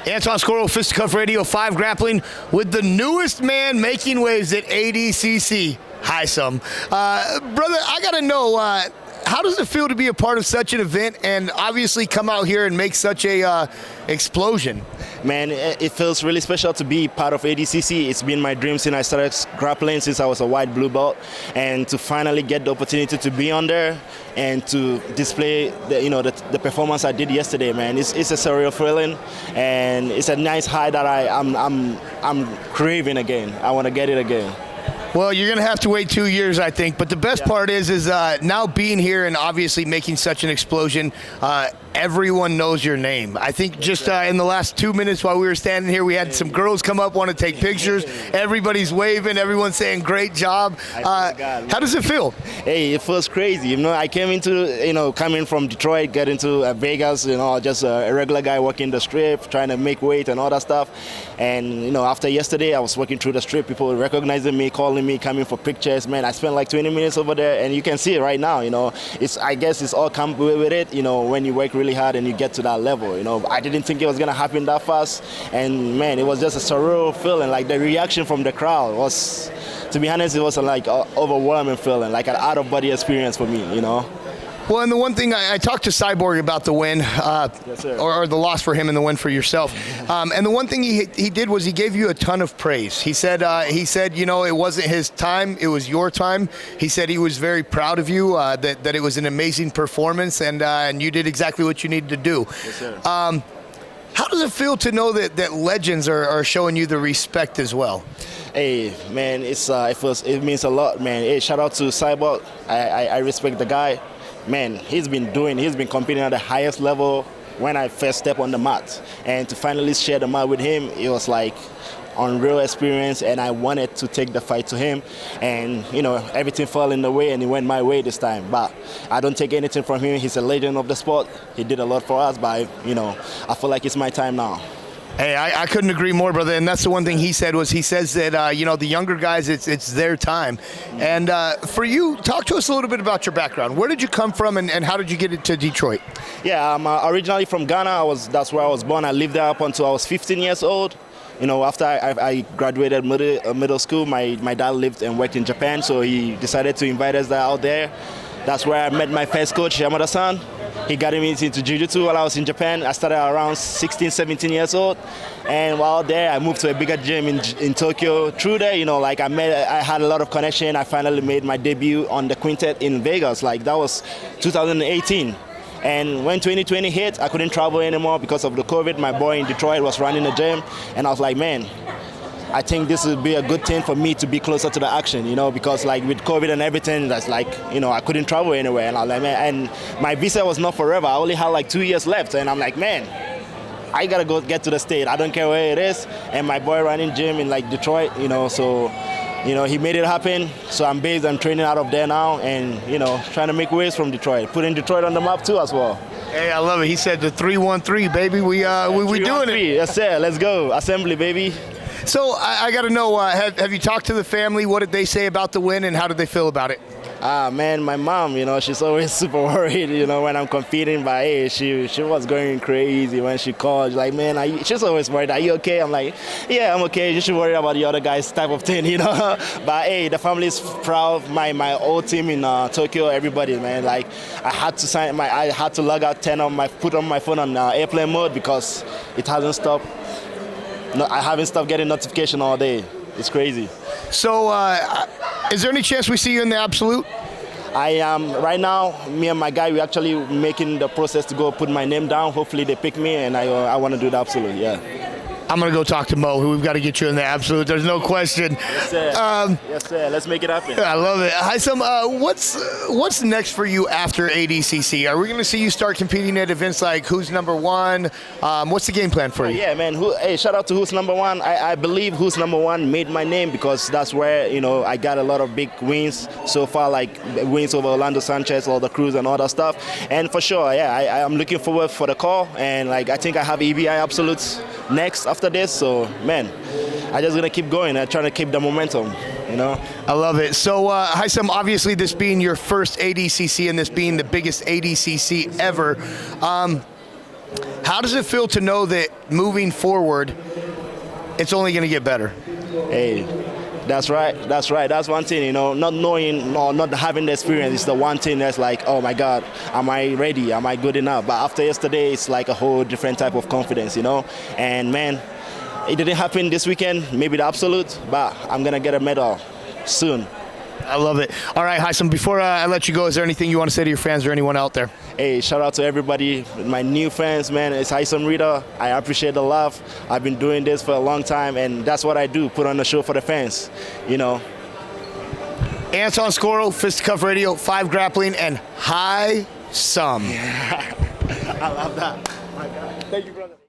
Anton Scorro, FisttaCuff Radio 5, grappling with the newest man making waves at ADCC, Haisam. Brother, I got to know, how does it feel to be a part of such an event and obviously come out here and make such a explosion? Man, it feels really special to be part of ADCC. It's been my dream since I started grappling, since I was a white blue belt, and to finally get the opportunity to be on there and to display the performance I did yesterday, man. It's a surreal feeling, and it's a nice high that I'm craving again. I want to get it again. Well, you're going to have to wait 2 years, I think. But the best part is now being here and obviously making such an explosion, everyone knows your name. I think just in the last 2 minutes while we were standing here, we had some girls come up, want to take pictures. Everybody's waving. Everyone's saying, great job. How does it feel? Hey, it feels crazy. I came into, coming from Detroit, getting to Vegas, just a regular guy working the strip, trying to make weight and all that stuff. And, after yesterday, I was working through the strip. People recognizing me, calling me, coming for pictures. Man, I spent like 20 minutes over there, and you can see it right now. I guess it's all come with it. When you work really hard and you get to that level. I didn't think it was gonna happen that fast, and man, it was just a surreal feeling. Like the reaction from the crowd was, to be honest, it was like an overwhelming feeling, like an out-of-body experience for me. Well, and the one thing, I talked to Cyborg about the win, yes, or the loss for him and the win for yourself. And the one thing he did was he gave you a ton of praise. He said, it wasn't his time, it was your time. He said he was very proud of you, that it was an amazing performance, and you did exactly what you needed to do. Yes, sir. How does it feel to know that legends are showing you the respect as well? Hey, man, it means a lot, man. Hey, shout out to Cyborg. I respect the guy. Man, he's been competing at the highest level when I first stepped on the mat. And to finally share the mat with him, it was like unreal experience, and I wanted to take the fight to him. And, everything fell in the way, and it went my way this time. But I don't take anything from him. He's a legend of the sport. He did a lot for us, but, I feel like it's my time now. Hey, I couldn't agree more, brother. And that's the one thing he said was he says that, the younger guys, it's their time. And for you, talk to us a little bit about your background. Where did you come from, and how did you get into Detroit? Yeah, I'm originally from Ghana. That's where I was born. I lived there up until I was 15 years old. After I graduated middle school, my dad lived and worked in Japan, so he decided to invite us out there. That's where I met my first coach, Yamada-san. He got me into jiu-jitsu while I was in Japan. I started around 16, 17 years old. And while there, I moved to a bigger gym in Tokyo. Through there, I had a lot of connection. I finally made my debut on the quintet in Vegas. That was 2018. And when 2020 hit, I couldn't travel anymore because of the COVID. My boy in Detroit was running the gym. And I was like, man, I think this would be a good thing for me to be closer to the action, because with COVID and everything, that's I couldn't travel anywhere. And I was like, man, and my visa was not forever. I only had 2 years left. And I'm like, man, I gotta go get to the state. I don't care where it is. And my boy running gym in Detroit, so, he made it happen. So I'm training out of there now and, trying to make waves from Detroit, putting Detroit on the map too as well. Hey, I love it. He said the 3-1-3, baby. We doing it. Yes, sir. Let's go. Assembly, baby. So I got to know, have you talked to the family? What did they say about the win, and how did they feel about it? Man, my mom, she's always super worried, when I'm competing. But hey, she was going crazy when she called. She's like, man, she's always worried. Are you okay? I'm like, yeah, I'm okay. You should worry about the other guys type of thing, But hey, the family's proud. My whole team in Tokyo, everybody, man. I had to log out put on my phone on airplane mode because it hasn't stopped. No, I haven't stopped getting notification all day. It's crazy. So, is there any chance we see you in the absolute? I am right now. Me and my guy, we're actually making the process to go put my name down. Hopefully, they pick me, and I want to do the absolute. Yeah. I'm going to go talk to Mo, who we've got to get you in the absolute. There's no question. Yes, sir. Yes, sir. Let's make it happen. I love it. Haisam, what's next for you after ADCC? Are we going to see you start competing at events like Who's Number One? What's the game plan for you? Yeah, man. Hey, shout out to Who's Number One. I believe Who's Number One made my name because that's where, I got a lot of big wins so far, like wins over Orlando Sanchez, all the Cruz and all that stuff. And for sure, yeah, I'm looking forward for the call. And I think I have EBI absolutes next after this, so man, I just gonna keep going and trying to keep the momentum, I love it. So Haisam, obviously this being your first ADCC and this being the biggest ADCC ever, How does it feel to know that moving forward, it's only going to get better? Hey, that's right. That's one thing, you know, not knowing or not having the experience is the one thing that's like, oh my God, am I ready? Am I good enough? But after yesterday, it's like a whole different type of confidence, you know. And man, it didn't happen this weekend, maybe the absolute, but I'm going to get a medal soon. I love it. All right, Haisam, before I let you go, is there anything you want to say to your fans or anyone out there? Hey, shout out to everybody, my new fans, man. It's Haisam Rida. I appreciate the love. I've been doing this for a long time, and that's what I do, put on a show for the fans, you know. Anton Scoro, FisttaCuff Radio, 5 Grappling, and Haisam. I love that. My God. Thank you, brother.